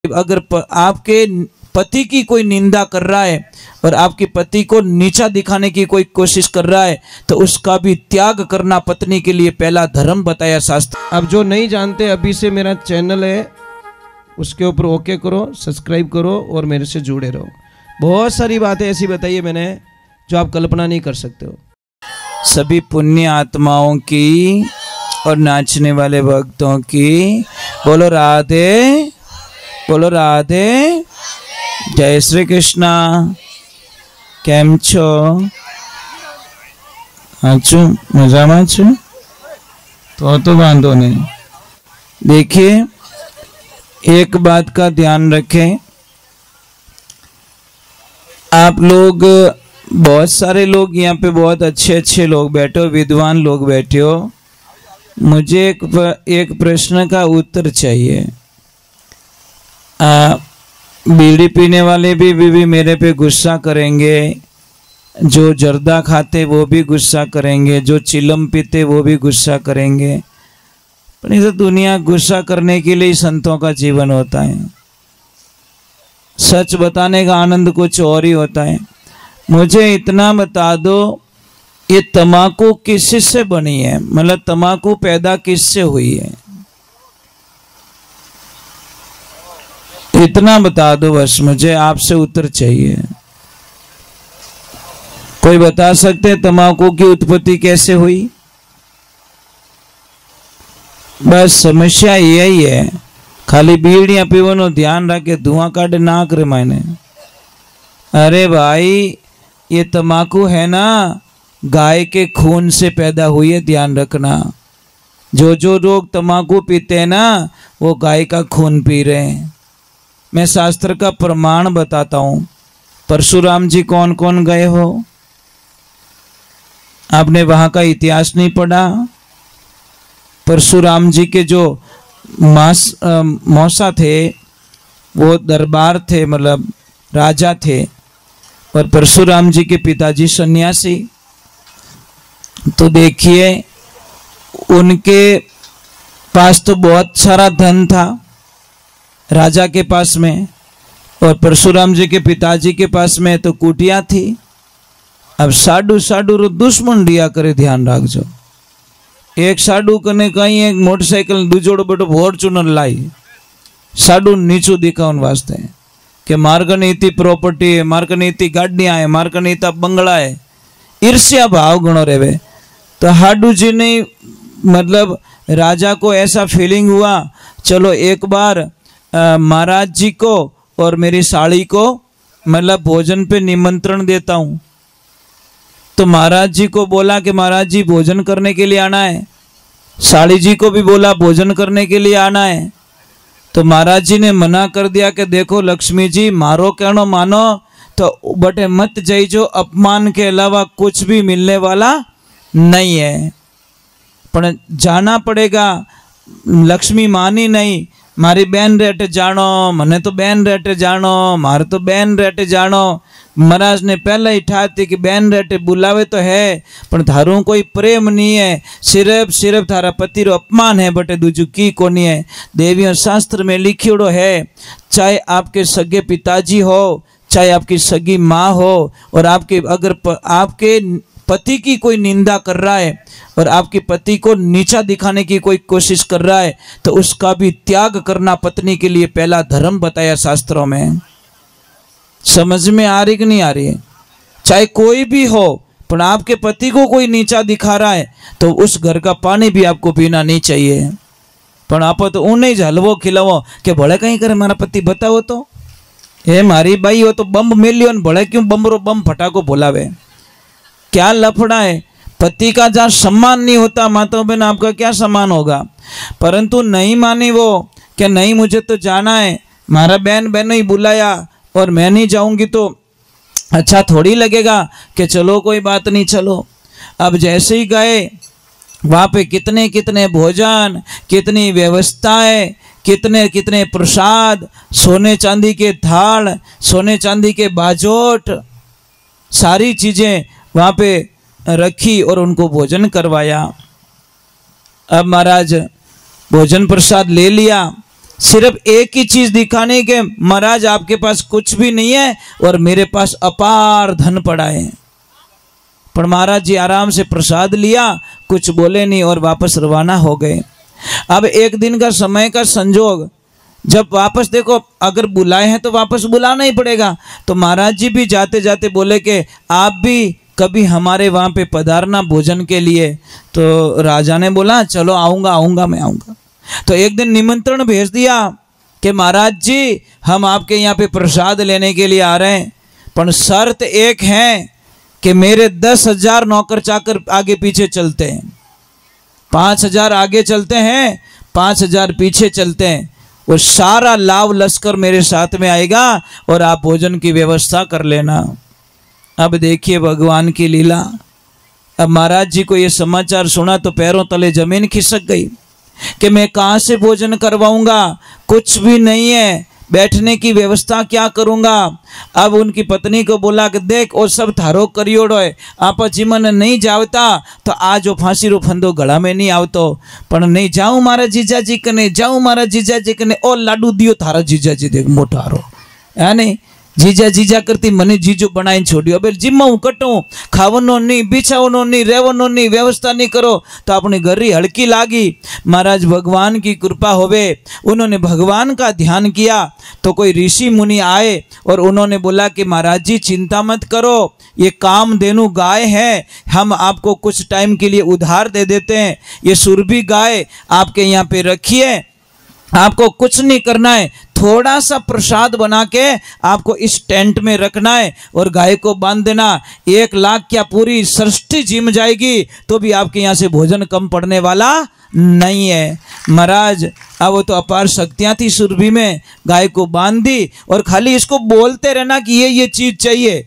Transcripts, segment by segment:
अगर आपके पति की कोई निंदा कर रहा है और आपके पति को नीचा दिखाने की कोई कोशिश कर रहा है तो उसका भी त्याग करना पत्नी के लिए पहला धर्म बताया शास्त्र। अब जो नहीं जानते, अभी से मेरा चैनल है उसके ऊपर ओके करो, सब्सक्राइब करो और मेरे से जुड़े रहो। बहुत सारी बातें ऐसी बताई है मैंने जो आप कल्पना नहीं कर सकते हो। सभी पुण्य आत्माओं की और नाचने वाले भक्तों की बोलो राधे, बोलो राधे। जय श्री कृष्णा। केम छो? आछू मजामा छू तो बांधो नहीं। देखिए, एक बात का ध्यान रखें, आप लोग बहुत सारे लोग यहाँ पे बहुत अच्छे अच्छे लोग बैठे हो, विद्वान लोग बैठे हो। मुझे एक प्रश्न का उत्तर चाहिए। बीड़ी पीने वाले भी मेरे पे गुस्सा करेंगे, जो जर्दा खाते वो भी गुस्सा करेंगे, जो चिलम पीते वो भी गुस्सा करेंगे। पर ये तो दुनिया गुस्सा करने के लिए संतों का जीवन होता है। सच बताने का आनंद कुछ और ही होता है। मुझे इतना बता दो, ये तम्बाकू किससे बनी है? मतलब तम्बाकू पैदा किससे हुई है? इतना बता दो बस, मुझे आपसे उत्तर चाहिए। कोई बता सकते हैं तम्बाकू की उत्पत्ति कैसे हुई? बस समस्या यही है, खाली बीड़ियां पीवनो ध्यान रखे, धुआं काटे नाक रे मायने। अरे भाई, ये तम्बाकू है ना, गाय के खून से पैदा हुई है, ध्यान रखना। जो लोग तम्बाकू पीते हैं ना, वो गाय का खून पी रहे हैं। मैं शास्त्र का प्रमाण बताता हूं। परशुराम जी कौन कौन गए हो? आपने वहां का इतिहास नहीं पढ़ा? परशुराम जी के जो मौसा थे वो दरबार थे, मतलब राजा थे, और परशुराम जी के पिताजी सन्यासी। तो देखिए, उनके पास तो बहुत सारा धन था राजा के पास में, और परशुराम जी के पिताजी के पास में तो कुटिया थी। अब साडू साडू दुश्मन दिया करे, ध्यान रखो। एक साडू कने कहीं एक मोटरसाइकिल दूजोड़ो बेटो फॉर्च्यूनर लाई, साडू नीचू दिखावन वास्ते कि मार्कनी इतनी प्रॉपर्टी है, मार्कनी इतनी गाड़ियां है, मार्कनी इतना बंगला है। ईर्ष्या भाव गणो रेवे। तो हाडू जी ने मतलब राजा को ऐसा फीलिंग हुआ, चलो एक बार महाराज जी को और मेरी साड़ी को मतलब भोजन पे निमंत्रण देता हूँ। तो महाराज जी को बोला कि महाराज जी भोजन करने के लिए आना है। साड़ी जी को भी बोला भोजन करने के लिए आना है। तो महाराज जी ने मना कर दिया कि देखो लक्ष्मी जी, मारो कहनो मानो तो बटे मत जाइजो, अपमान के अलावा कुछ भी मिलने वाला नहीं है, पर जाना पड़ेगा। लक्ष्मी मानी नहीं, मारी बहन रेटे जानो, मने तो बहन रेटे जानो, मारे तो बहन रेटे जानो। महाराज ने पहले ही ठाती कि बहन रेटे बुलावे तो है, पर थारू कोई प्रेम नहीं है, सिर्फ थारा पति रो अपमान है, बटे दूजू की कोनी है। देवियों शास्त्र में लिखियोड़ो है, चाहे आपके सगे पिताजी हो, चाहे आपकी सगी माँ हो, और आपके अगर आपके पति की कोई निंदा कर रहा है और आपके पति को नीचा दिखाने की कोई कोशिश कर रहा है तो उसका भी त्याग करना पत्नी के लिए पहला धर्म बताया शास्त्रों में। समझ में आ रही कि नहीं आ रही है? चाहे कोई भी हो, पर आपके पति को कोई नीचा दिखा रहा है तो उस घर का पानी भी आपको पीना नहीं चाहिए। पर आप तो उन्हें हलवो खिलावो कि भले कहीं करे मारा पति बताओ तो हे मारी बाई हो तो बम मिलियो, भले क्यों बमरो बम फटाको बोलावे? क्या लफड़ा है? पति का जहाँ सम्मान नहीं होता, माता बहन आपका क्या सम्मान होगा? परंतु नहीं मानी वो कि नहीं मुझे तो जाना है, मारा बहन ही बुलाया और मैं नहीं जाऊंगी तो अच्छा थोड़ी लगेगा कि चलो कोई बात नहीं चलो। अब जैसे ही गए वहाँ पे कितने कितने भोजन, कितनी व्यवस्थाएं, कितने कितने प्रसाद, सोने चांदी के थाल, सोने चांदी के बाजोट, सारी चीज़ें वहाँ पे रखी और उनको भोजन करवाया। अब महाराज भोजन प्रसाद ले लिया, सिर्फ एक ही चीज दिखाने के, महाराज आपके पास कुछ भी नहीं है और मेरे पास अपार धन पड़ा है। पर महाराज जी आराम से प्रसाद लिया, कुछ बोले नहीं और वापस रवाना हो गए। अब एक दिन का समय का संजोग, जब वापस देखो अगर बुलाए हैं तो वापस बुलाना ही पड़ेगा। तो महाराज जी भी जाते जाते बोले कि आप भी कभी हमारे वहाँ पे पधारना भोजन के लिए। तो राजा ने बोला चलो आऊँगा आऊँगा मैं आऊँगा। तो एक दिन निमंत्रण भेज दिया कि महाराज जी हम आपके यहाँ पे प्रसाद लेने के लिए आ रहे हैं, पर शर्त एक है कि मेरे 10,000 नौकर चाकर आगे पीछे चलते हैं, 5,000 आगे चलते हैं, 5,000 पीछे चलते हैं। वो सारा लाव लश्कर मेरे साथ में आएगा और आप भोजन की व्यवस्था कर लेना। अब देखिए भगवान की लीला। अब महाराज जी को ये समाचार सुना तो पैरों तले जमीन खिसक गई कि मैं कहाँ से भोजन करवाऊंगा, कुछ भी नहीं है, बैठने की व्यवस्था क्या करूंगा। अब उनकी पत्नी को बोला कि देख वो सब थारो करियोड़ो है, आप जीवन नहीं जावता तो आज वो फांसी रो फंदो गला में नहीं आवतो, पर नहीं जाऊं मारा जीजा जी कने, जाऊं मारा जीजा जी कने, ओ लाडू दियो थारा जीजा जी देख मोटारो है नहीं, जीजा जीजा करती मने जीजो बनाई छोड़ियो। अब जिम्मा हूँ कटूँ, खावनो नहीं, बिछावनो नहीं, रेवनो नहीं, व्यवस्था नहीं करो तो अपनी गरी हल्की लागी। महाराज भगवान की कृपा होवे, उन्होंने भगवान का ध्यान किया तो कोई ऋषि मुनि आए और उन्होंने बोला कि महाराज जी चिंता मत करो, ये कामधेनु गाय है, हम आपको कुछ टाइम के लिए उधार दे देते हैं, ये सुरभि गाय आपके यहाँ पे रखिए, आपको कुछ नहीं करना है, थोड़ा सा प्रसाद बना के आपको इस टेंट में रखना है और गाय को बांध देना। 1 लाख क्या पूरी सृष्टि जिम जाएगी तो भी आपके यहाँ से भोजन कम पड़ने वाला नहीं है। महाराज अब वो तो अपार शक्तियाँ थी सुरभि में, गाय को बांध दी और खाली इसको बोलते रहना कि ये चीज़ चाहिए,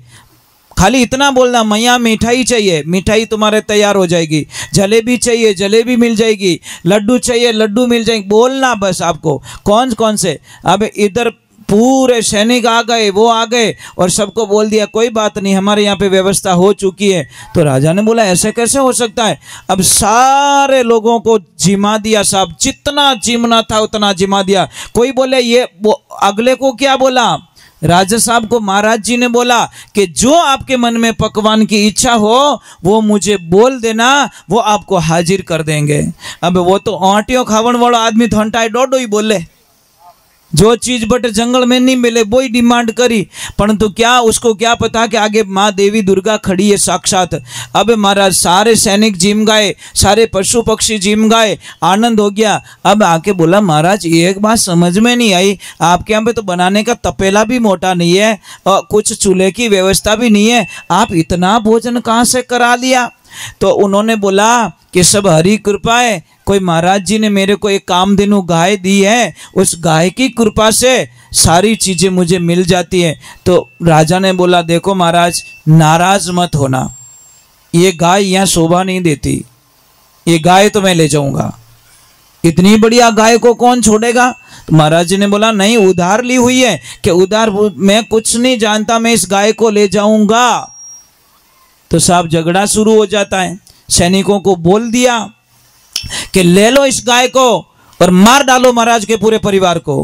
खाली इतना बोलना मैया मिठाई चाहिए, मिठाई तुम्हारे तैयार हो जाएगी, जलेबी चाहिए जलेबी मिल जाएगी, लड्डू चाहिए लड्डू मिल जाएंगे, बोलना बस आपको कौन कौन से। अब इधर पूरे सैनिक आ गए, वो आ गए और सबको बोल दिया कोई बात नहीं हमारे यहाँ पे व्यवस्था हो चुकी है। तो राजा ने बोला ऐसे कैसे हो सकता है। अब सारे लोगों को जिमा दिया साहब, जितना जिमना था उतना जिमा दिया। कोई बोले ये वो, अगले को क्या बोला, राजा साहब को महाराज जी ने बोला कि जो आपके मन में पकवान की इच्छा हो वो मुझे बोल देना, वो आपको हाजिर कर देंगे। अब वो तो आंटियों खावन वाला आदमी तो हंटाई डोडो ही बोले, जो चीज बट जंगल में नहीं मिले वो ही डिमांड करी, परंतु क्या उसको क्या पता कि आगे माँ देवी दुर्गा खड़ी है साक्षात। अब महाराज सारे सैनिक जिम गए, सारे पशु पक्षी जिम गए, आनंद हो गया। अब आके बोला महाराज एक बात समझ में नहीं आई, आपके यहाँ पे तो बनाने का तपेला भी मोटा नहीं है और कुछ चूल्हे की व्यवस्था भी नहीं है, आप इतना भोजन कहाँ से करा लिया। तो उन्होंने बोला कि सब हरी कृपा है, कोई महाराज जी ने मेरे को एक कामधेनु गाय दी है, उस गाय की कृपा से सारी चीज़ें मुझे मिल जाती हैं। तो राजा ने बोला देखो महाराज नाराज मत होना, ये गाय यहाँ शोभा नहीं देती, ये गाय तो मैं ले जाऊंगा, इतनी बढ़िया गाय को कौन छोड़ेगा। तो महाराज जी ने बोला नहीं उधार ली हुई है कि उधार मैं कुछ नहीं जानता, मैं इस गाय को ले जाऊंगा। तो साहब झगड़ा शुरू हो जाता है, सैनिकों को बोल दिया कि ले लो इस गाय को और मार डालो महाराज के पूरे परिवार को।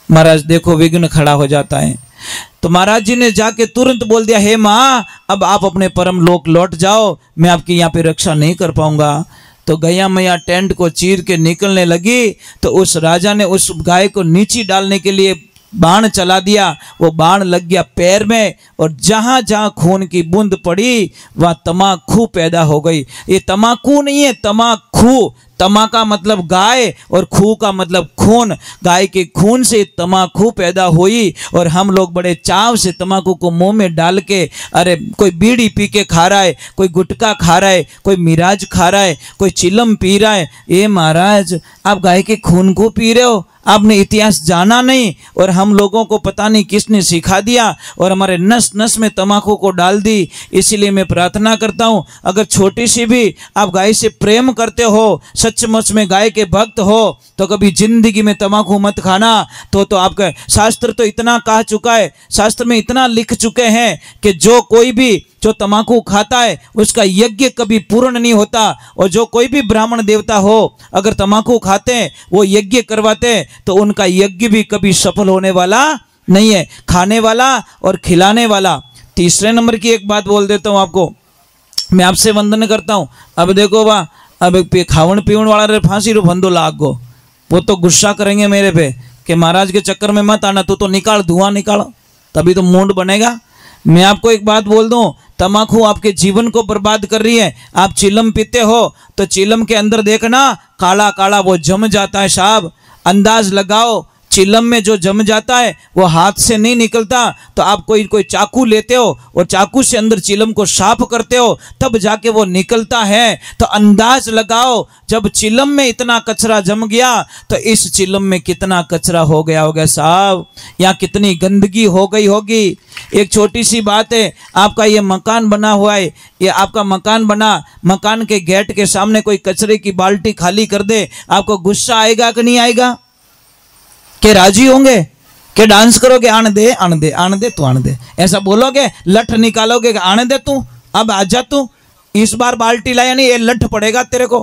महाराज देखो विघ्न खड़ा हो जाता है। तो महाराज जी ने जाके तुरंत बोल दिया हे माँ अब आप अपने परम लोक लौट जाओ, मैं आपकी यहाँ पे रक्षा नहीं कर पाऊंगा। तो गैया मैया टेंट को चीर के निकलने लगी तो उस राजा ने उस गाय को नीचे डालने के लिए बाण चला दिया, वो बाण लग गया पैर में और जहाँ जहाँ खून की बूंद पड़ी वहाँ तमाकू पैदा हो गई। ये तमाकू नहीं है तमाकू, तमा का मतलब गाय और खू का मतलब खून, गाय के खून से तमाकू पैदा हुई और हम लोग बड़े चाव से तमाकू को मुंह में डाल के, अरे कोई बीड़ी पी के खा रहा है, कोई गुटखा खा रहा है, कोई मिराज खा रहा है, कोई चिलम पी रहा है। ये महाराज आप गाय के खून को पी रहे हो, आपने इतिहास जाना नहीं और हम लोगों को पता नहीं किसने सिखा दिया और हमारे नस नस में तमाकू को डाल दी। इसीलिए मैं प्रार्थना करता हूँ अगर छोटी सी भी आप गाय से प्रेम करते हो, सचमुच में गाय के भक्त हो तो कभी जिंदगी में तमाकू मत खाना। तो आपका शास्त्र तो इतना कह चुका है, शास्त्र में इतना लिख चुके हैं कि जो कोई भी जो तम्बाकू खाता है उसका यज्ञ कभी पूर्ण नहीं होता। और जो कोई भी ब्राह्मण देवता हो अगर तम्बाकू खाते हैं, वो यज्ञ करवाते हैं, तो उनका यज्ञ भी कभी सफल होने वाला नहीं है। खाने वाला और खिलाने वाला। तीसरे नंबर की एक बात बोल देता हूँ आपको, मैं आपसे वंदन करता हूँ। अब देखो वाह, अब खावन पीवन वाला रे फांसी रो फंदो लाग गो, वो तो गुस्सा करेंगे मेरे पे कि महाराज के चक्कर में मत आना, तू तो निकाल, धुआं निकाल, तभी तो मूड बनेगा। मैं आपको एक बात बोल दूं, तम्बाकू आपके जीवन को बर्बाद कर रही है। आप चिलम पीते हो तो चिलम के अंदर देखना काला काला वो जम जाता है साहब। अंदाज लगाओ, चिलम में जो जम जाता है वो हाथ से नहीं निकलता। तो आप कोई चाकू लेते हो और चाकू से अंदर चिलम को साफ करते हो, तब जाके वो निकलता है। तो अंदाज लगाओ, जब चिलम में इतना कचरा जम गया तो इस चिलम में कितना कचरा हो गया होगा साहब, यहाँ कितनी गंदगी हो गई होगी। एक छोटी सी बात है, आपका ये मकान बना हुआ है, ये आपका मकान बना, मकान के गेट के सामने कोई कचरे की बाल्टी खाली कर दे, आपको गुस्सा आएगा कि नहीं आएगा? के राजी होंगे? के डांस करोगे, आने दे आने दे आने दे तू आने दे, ऐसा बोलोगे? लठ निकालोगे कि आने दे तू, अब आजा तू, इस बार बाल्टी लाया नहीं, ये लठ पड़ेगा तेरे को,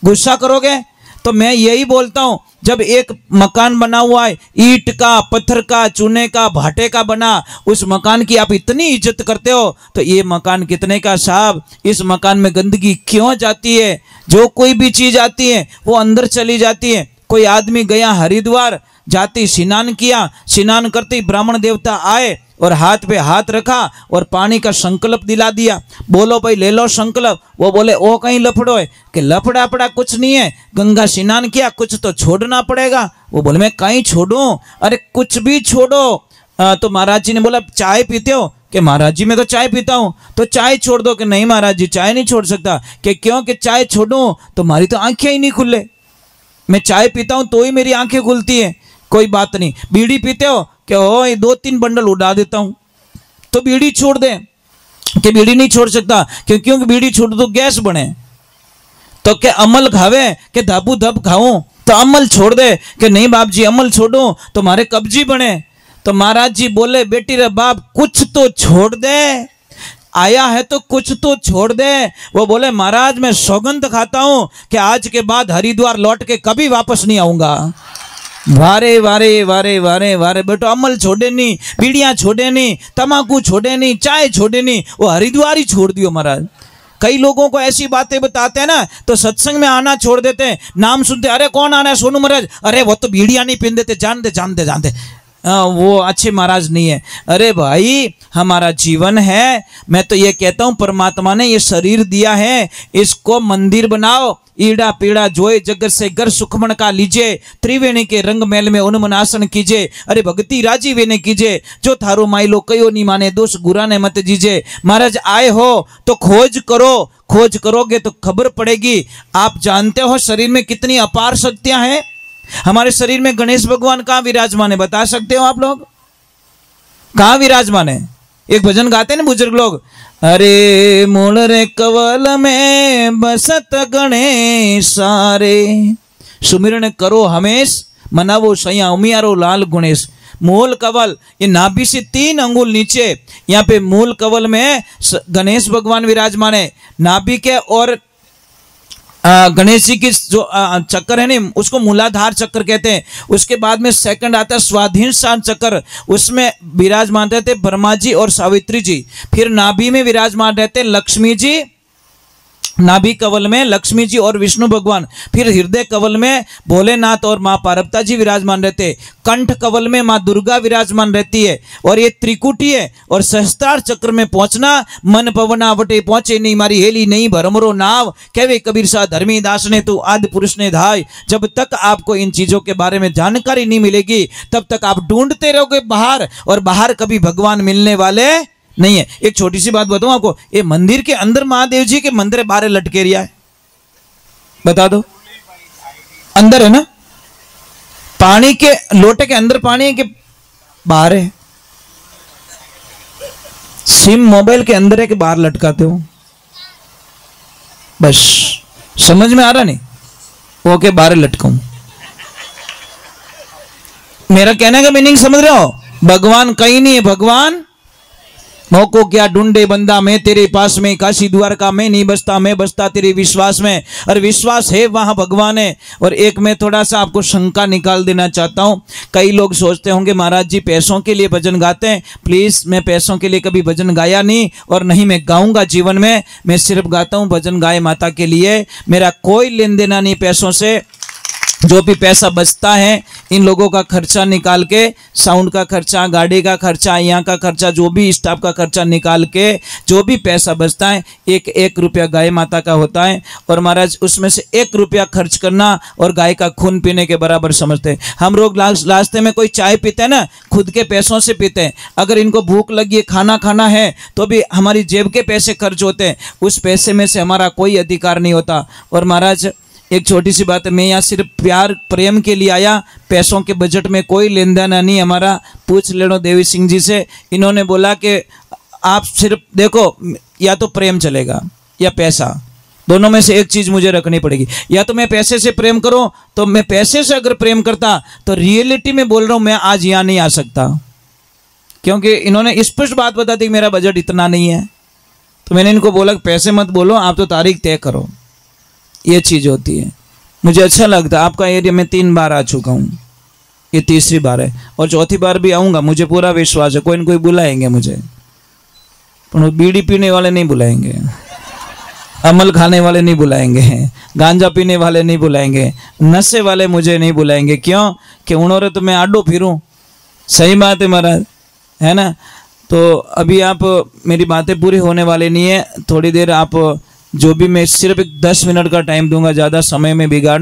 गुस्सा करोगे? तो मैं यही बोलता हूं, जब एक मकान बना हुआ है, ईंट का, पत्थर का, चूने का, भाटे का बना, उस मकान की आप इतनी इज्जत करते हो, तो ये मकान कितने का साहब? इस मकान में गंदगी क्यों जाती है? जो कोई भी चीज आती है वो अंदर चली जाती है। कोई आदमी गया हरिद्वार, जाते स्नान किया, स्नान करते ही ब्राह्मण देवता आए और हाथ पे हाथ रखा और पानी का संकल्प दिला दिया। बोलो भाई ले लो संकल्प। वो बोले ओ कहीं लफड़ो है, कि लफड़ा पड़ा कुछ नहीं है, गंगा स्नान किया, कुछ तो छोड़ना पड़ेगा। वो बोले मैं कहीं छोड़ूं? अरे कुछ भी छोड़ो। तो महाराज जी ने बोला चाय पीते हो? कि महाराज जी मैं तो चाय पीता हूँ। तो चाय छोड़ दो। कि नहीं महाराज जी चाय नहीं छोड़ सकता। कि क्यों? कि चाय छोड़ूं तो हमारी तो आंखें ही नहीं खुले, मैं चाय पीता हूं तो ही मेरी आंखें खुलती है। कोई बात नहीं। बीड़ी पीते हो? कि ओ 2-3 बंडल उड़ा देता हूं, तो बीड़ी छोड़ दे। कि बीड़ी नहीं छोड़ सकता, क्योंकि बीड़ी छोड़ दो गैस बने। तो क्या अमल खावे? कि धाबू धब खाऊं, तो अमल छोड़ दे। कि नहीं बाप जी अमल छोड़ो तो हमारे कब्जी बने। तो महाराज जी बोले बेटी रे बाप कुछ तो छोड़ दे, आया है तो कुछ तो छोड़ दे। वो बोले महाराज मैं सौगंध खाता हूं कि आज के बाद हरिद्वार लौट के कभी वापस नहीं आऊंगा। वारे वारे वारे वारे वारे बेटो, अमल छोड़े नहीं, बीड़ियां छोड़े नहीं, तम्बाकू छोड़े नहीं, चाय छोड़े नहीं, वो हरिद्वार ही छोड़ दियो महाराज। कई लोगों को ऐसी बातें बताते हैं ना, तो सत्संग में आना छोड़ देते हैं, नाम सुनते अरे कौन आना है सोनू महाराज, अरे वो तो बीड़ियां नहीं पीन देते, जान दे जान दे जान दे, वो अच्छे महाराज नहीं है। अरे भाई हमारा जीवन है, मैं तो ये कहता हूँ परमात्मा ने ये शरीर दिया है, इसको मंदिर बनाओ। ईड़ा पीड़ा जोए जगत से घर सुखमण का लीजिए, त्रिवेणी के रंग मैल में उन्मनासन कीजिए, अरे भक्ति राजी वेने कीजिए, जो थारो माइलो कयो नहीं माने दोष गुरा ने मत जीजे। महाराज आए हो तो खोज करो, खोज करोगे तो खबर पड़ेगी। आप जानते हो शरीर में कितनी अपार शक्तियां हैं। हमारे शरीर में गणेश भगवान कहाँ विराजमान है, बता सकते हो आप लोग? कहाँ विराजमान है? एक भजन गाते हैं ना बुजुर्ग लोग, अरे मूल रे कवल में बसत गणेश सारे, सुमिरन करो हमेश मनावो सैया उमियारो लाल गणेश। मूल कवल, ये नाभि से 3 अंगुल नीचे, यहाँ पे मूल कवल में गणेश भगवान विराजमान है। नाभि के और गणेश जी की जो चक्कर है ना, उसको मूलाधार चक्र कहते हैं। उसके बाद में सेकंड आता है स्वाधीन चक्र, उसमें विराजमान रहते ब्रह्मा जी और सावित्री जी। फिर नाभि में विराजमान रहते लक्ष्मी जी, नाभि कवल में लक्ष्मी जी और विष्णु भगवान। फिर हृदय कवल में भोलेनाथ और माँ पार्वती जी विराजमान रहते। कंठ कवल में माँ दुर्गा विराजमान रहती है। और ये त्रिकुटी है। और सहस्त्रार चक्र में पहुंचना, मन पवना वटे पहुंचे नहीं मारी हेली नहीं भरमरो नाव, कहवे कबीर सा धर्मी दास ने तू आदि पुरुष ने धाय। जब तक आपको इन चीजों के बारे में जानकारी नहीं मिलेगी तब तक आप ढूंढते रहोगे बाहर, और बाहर कभी भगवान मिलने वाले नहीं है। एक छोटी सी बात बताऊं आपको, ये मंदिर के अंदर महादेव जी के मंदिर बाहर लटके रिया है, बता दो? अंदर है ना, पानी के लोटे के अंदर पानी है कि बाहर है? सिम मोबाइल के अंदर है कि बाहर लटकाते हो? बस समझ में आ रहा नहीं? वो के बाहर लटकाऊं, मेरा कहने का मीनिंग समझ रहे हो? भगवान कहीं नहीं है, भगवान मौको क्या ढूंढे बंदा, मैं तेरे पास में, काशी द्वारका में नहीं बसता, मैं बसता तेरे विश्वास में, और विश्वास है वहाँ भगवान है। और एक मैं थोड़ा सा आपको शंका निकाल देना चाहता हूँ। कई लोग सोचते होंगे महाराज जी पैसों के लिए भजन गाते हैं। प्लीज़, मैं पैसों के लिए कभी भजन गाया नहीं और नहीं मैं गाऊंगा जीवन में। मैं सिर्फ गाता हूँ भजन गाय माता के लिए। मेरा कोई लेन देना नहीं पैसों से। जो भी पैसा बचता है इन लोगों का खर्चा निकाल के, साउंड का खर्चा, गाड़ी का खर्चा, यहाँ का खर्चा, जो भी स्टाफ का खर्चा निकाल के जो भी पैसा बचता है, एक एक रुपया गाय माता का होता है। और महाराज उसमें से 1 रुपया खर्च करना और गाय का खून पीने के बराबर समझते हैं। हम लोग रास्ते में कोई चाय पीते हैं ना, खुद के पैसों से पीते हैं। अगर इनको भूख लगी है, खाना खाना है, तो भी हमारी जेब के पैसे खर्च होते हैं। उस पैसे में से हमारा कोई अधिकार नहीं होता। और महाराज एक छोटी सी बात है, मैं यहाँ सिर्फ प्यार प्रेम के लिए आया, पैसों के बजट में कोई लेन देन नहीं हमारा। पूछ लेनो देवी सिंह जी से, इन्होंने बोला कि आप सिर्फ देखो, या तो प्रेम चलेगा या पैसा, दोनों में से एक चीज़ मुझे रखनी पड़ेगी। या तो मैं पैसे से प्रेम करूं, तो मैं पैसे से अगर प्रेम करता तो रियलिटी में बोल रहा हूँ मैं आज यहाँ नहीं आ सकता, क्योंकि इन्होंने स्पष्ट बात बता दी मेरा बजट इतना नहीं है। तो मैंने इनको बोला पैसे मत बोलो, आप तो तारीख तय करो। ये चीज़ होती है। मुझे अच्छा लगता है। आपका एरिया में 3 बार आ चुका हूँ, ये तीसरी बार है और चौथी बार भी आऊँगा। मुझे पूरा विश्वास है कोई न कोई बुलाएंगे मुझे, पर बीड़ी पीने वाले नहीं बुलाएंगे, अमल खाने वाले नहीं बुलाएंगे, गांजा पीने वाले नहीं बुलाएंगे, नशे वाले मुझे नहीं बुलाएंगे। क्यों कि उन्होंने तो मैं आडो फिरूं। सही बात है महाराज, है ना। तो अभी आप मेरी बातें पूरी होने वाली नहीं है, थोड़ी देर आप जो भी, मैं सिर्फ 10 मिनट का टाइम दूंगा, ज़्यादा समय में बिगाड़ना